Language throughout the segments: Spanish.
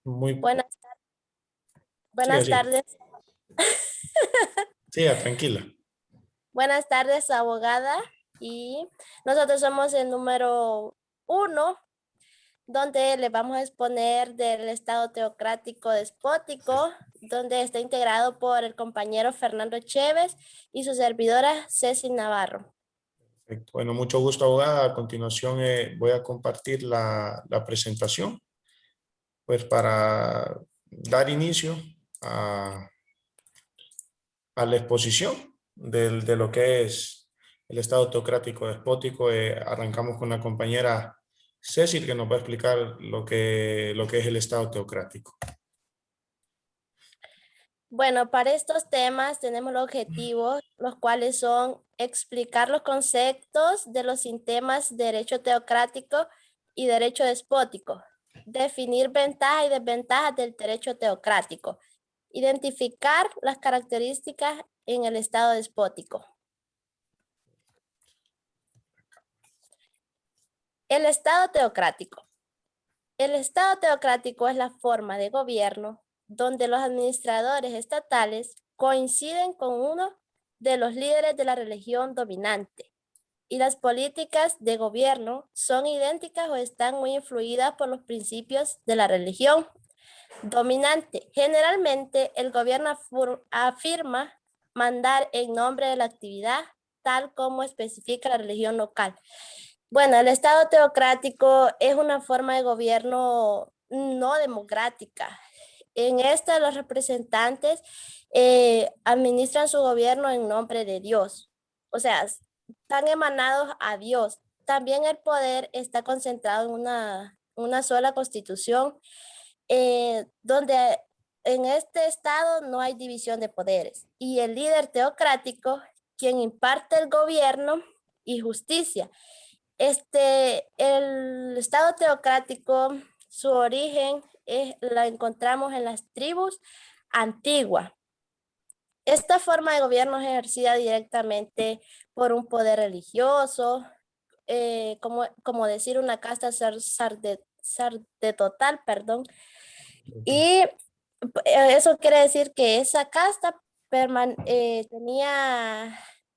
Muy, Buenas, sí, buenas así. tardes. Sí, tranquila. Buenas tardes, abogada. Y nosotros somos el número 1, donde le vamos a exponer del Estado teocrático despótico, donde está integrado por el compañero Fernando Chévez y su servidora Ceci Navarro. Perfecto. Bueno, mucho gusto, abogada. A continuación voy a compartir la presentación, pues para dar inicio a, a la exposición de lo que es el Estado teocrático despótico. Arrancamos con la compañera Cecil, que nos va a explicar lo que es el Estado teocrático. Bueno, para estos temas tenemos los objetivos, los cuales son explicar los conceptos de los sistemas de derecho teocrático y derecho despótico, definir ventajas y desventajas del derecho teocrático, identificar las características en el Estado despótico. El Estado teocrático. El Estado teocrático es la forma de gobierno donde los administradores estatales coinciden con uno de los líderes de la religión dominante y las políticas de gobierno son idénticas o están muy influidas por los principios de la religión dominante. Generalmente el gobierno afirma mandar en nombre de la actividad tal como especifica la religión local. Bueno, el Estado teocrático es una forma de gobierno no democrática. En esta los representantes administran su gobierno en nombre de Dios. O sea, están emanados a Dios. También el poder está concentrado en una sola constitución, donde en este estado no hay división de poderes. Y el líder teocrático, quien imparte el gobierno y justicia. El Estado teocrático, su origen la encontramos en las tribus antiguas. Esta forma de gobierno es ejercida directamente por un poder religioso, como decir una casta sacerdotal, perdón. Y eso quiere decir que esa casta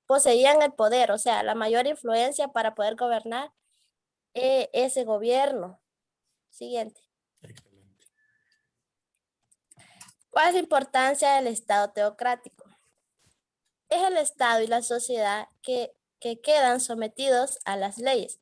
poseían el poder, o sea, la mayor influencia para poder gobernar ese gobierno. Siguiente. Excelente. ¿Cuál es la importancia del Estado teocrático? Es el Estado y la sociedad que quedan sometidos a las leyes,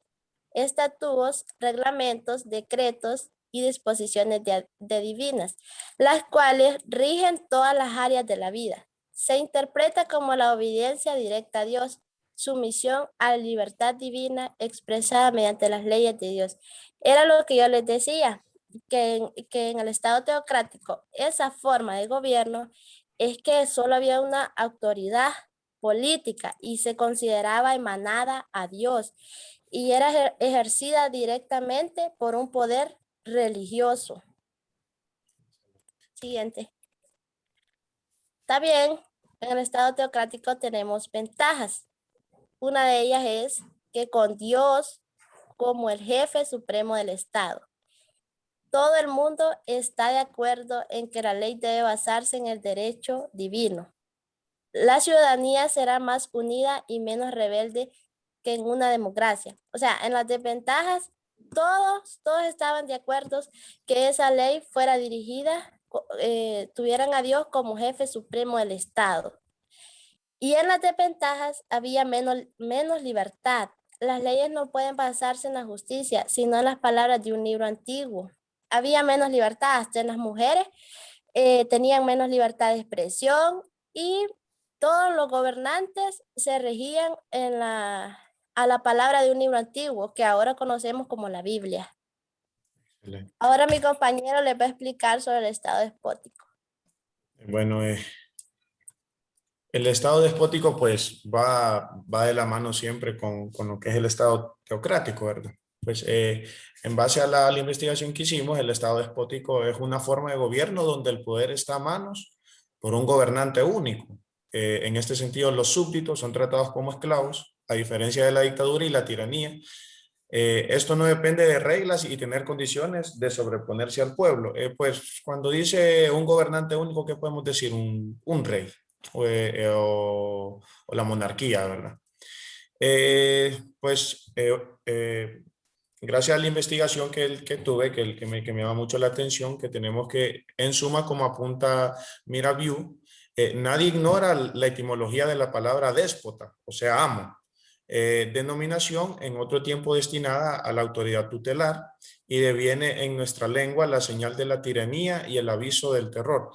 estatutos, reglamentos, decretos y disposiciones de divinas, las cuales rigen todas las áreas de la vida. Se interpreta como la obediencia directa a Dios, sumisión a la libertad divina expresada mediante las leyes de Dios. Era lo que yo les decía, que en el Estado teocrático, esa forma de gobierno es que solo había una autoridad política y se consideraba emanada a Dios y era ejercida directamente por un poder religioso. Siguiente. Está bien, en el Estado teocrático tenemos ventajas. Una de ellas es que con Dios como el jefe supremo del Estado, todo el mundo está de acuerdo en que la ley debe basarse en el derecho divino. La ciudadanía será más unida y menos rebelde que en una democracia. O sea, en las desventajas, todos estaban de acuerdo que esa ley fuera dirigida, tuvieran a Dios como jefe supremo del Estado. Y en las desventajas había menos libertad. Las leyes no pueden basarse en la justicia, sino en las palabras de un libro antiguo. Había menos libertad, hasta en las mujeres tenían menos libertad de expresión y todos los gobernantes se regían a la palabra de un libro antiguo que ahora conocemos como la Biblia. Excelente. Ahora mi compañero les va a explicar sobre el Estado despótico. Bueno, el Estado despótico pues va de la mano siempre con lo que es el Estado teocrático, ¿verdad? Pues en base a la investigación que hicimos, el Estado despótico es una forma de gobierno donde el poder está a manos por un gobernante único. En este sentido, los súbditos son tratados como esclavos, a diferencia de la dictadura y la tiranía, Esto no depende de reglas y tener condiciones de sobreponerse al pueblo. Pues cuando dice un gobernante único, ¿qué podemos decir? Un rey o la monarquía, ¿verdad? Pues gracias a la investigación que tuve, que me llama mucho la atención, que tenemos que, en suma, como apunta Mirabeau, nadie ignora la etimología de la palabra déspota, o sea, amo, denominación en otro tiempo destinada a la autoridad tutelar y deviene en nuestra lengua la señal de la tiranía y el aviso del terror.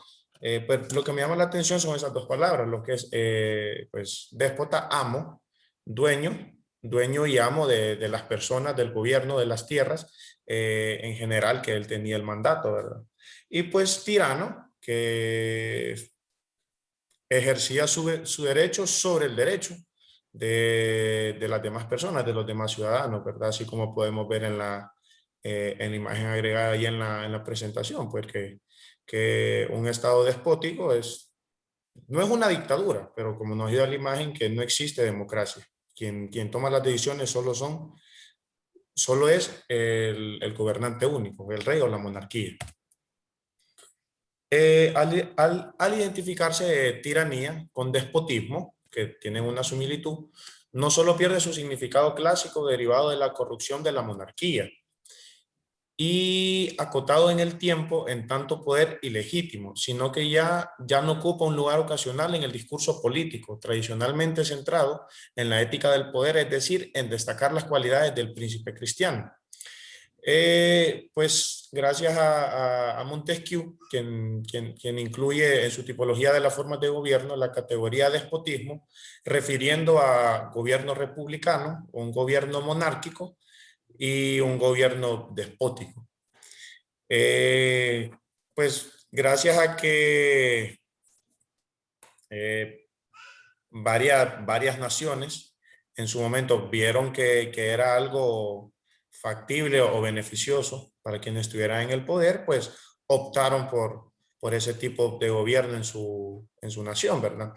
Pues lo que me llama la atención son esas dos palabras, lo que es pues déspota, amo, dueño, dueño y amo de las personas, del gobierno, de las tierras, en general, que él tenía el mandato, ¿verdad? Y pues tirano, que ejercía su derecho sobre el derecho de las demás personas, de los demás ciudadanos, ¿verdad? Así como podemos ver en la imagen agregada ahí en la presentación, pues que un estado despótico no es una dictadura, pero como nos dio la imagen que no existe democracia. Quien toma las decisiones solo es el gobernante único, el rey o la monarquía. Al identificarse tiranía con despotismo, que tienen una similitud, no solo pierde su significado clásico derivado de la corrupción de la monarquía y acotado en el tiempo en tanto poder ilegítimo, sino que ya no ocupa un lugar ocasional en el discurso político, tradicionalmente centrado en la ética del poder, es decir, en destacar las cualidades del príncipe cristiano. Pues gracias a Montesquieu, quien incluye en su tipología de las formas de gobierno la categoría despotismo, refiriendo a gobierno republicano, un gobierno monárquico y un gobierno despótico. Pues gracias a que varias naciones en su momento vieron que era algo factible o beneficioso para quienes estuvieran en el poder, pues optaron por ese tipo de gobierno en su nación, ¿verdad?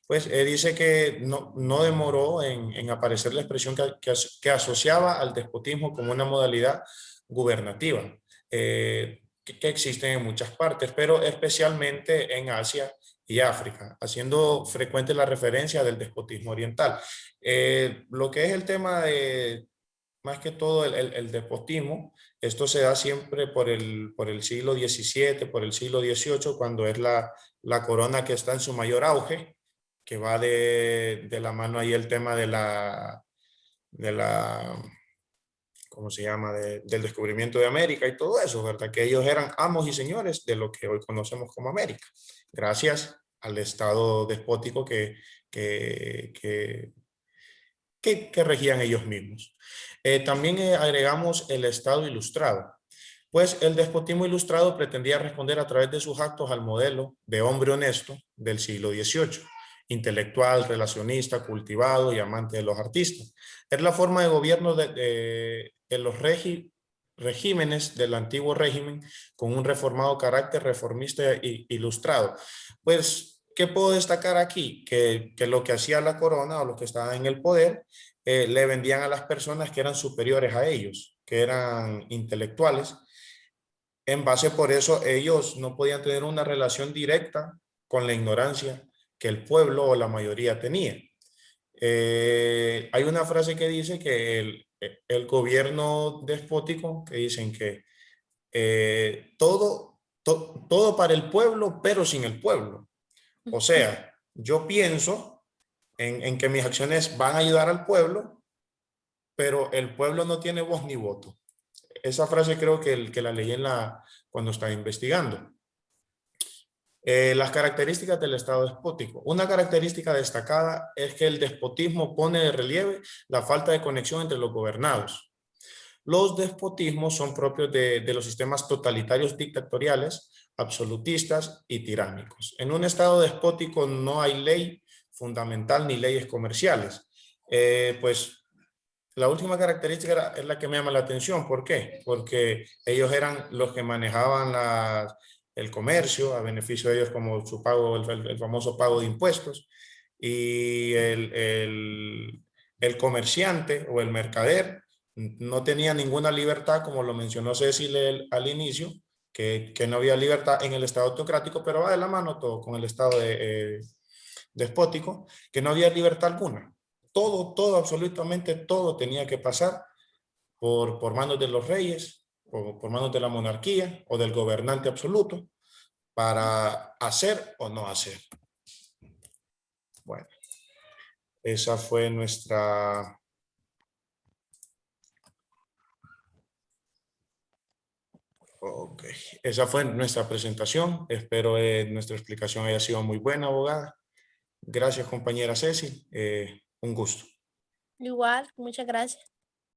Pues dice que no demoró en aparecer la expresión que asociaba al despotismo como una modalidad gubernativa, que existen en muchas partes, pero especialmente en Asia y África, haciendo frecuente la referencia del despotismo oriental. Lo que es el tema de, más que todo, el despotismo, esto se da siempre por el siglo XVII, por el siglo XVIII, cuando es la corona que está en su mayor auge, que va de la mano ahí el tema de la ¿cómo se llama?, del descubrimiento de América y todo eso, ¿verdad? Que ellos eran amos y señores de lo que hoy conocemos como América, gracias al estado despótico que, que, que regían ellos mismos. También agregamos el estado ilustrado, pues el despotismo ilustrado pretendía responder a través de sus actos al modelo de hombre honesto del siglo XVIII, intelectual, relacionista, cultivado y amante de los artistas. Es la forma de gobierno de los regímenes del antiguo régimen con un reformado carácter reformista e ilustrado. Pues, ¿qué puedo destacar aquí? Que lo que hacía la corona o los que estaban en el poder le vendían a las personas que eran superiores a ellos, que eran intelectuales. En base por eso ellos no podían tener una relación directa con la ignorancia que el pueblo o la mayoría tenía. Hay una frase que dice que el gobierno despótico, que dicen que todo para el pueblo, pero sin el pueblo. O sea, yo pienso en que mis acciones van a ayudar al pueblo, pero el pueblo no tiene voz ni voto. Esa frase creo que la leí cuando estaba investigando. Las características del Estado despótico. Una característica destacada es que el despotismo pone de relieve la falta de conexión entre los gobernados. Los despotismos son propios de los sistemas totalitarios dictatoriales, absolutistas y tiránicos. En un Estado despótico no hay ley fundamental ni leyes comerciales. Pues la última característica es la que me llama la atención. ¿Por qué? Porque ellos eran los que manejaban el comercio, a beneficio de ellos como su pago, el famoso pago de impuestos. Y el comerciante o el mercader no tenía ninguna libertad, como lo mencionó Cecil al inicio, que no había libertad en el Estado teocrático, pero va de la mano todo con el Estado despótico, que no había libertad alguna. Todo, absolutamente todo tenía que pasar por manos de los reyes, por manos de la monarquía o del gobernante absoluto, para hacer o no hacer. Bueno, esa fue nuestra... Ok, esa fue nuestra presentación. Espero nuestra explicación haya sido muy buena, abogada. Gracias, compañera Ceci. Un gusto. Igual, muchas gracias.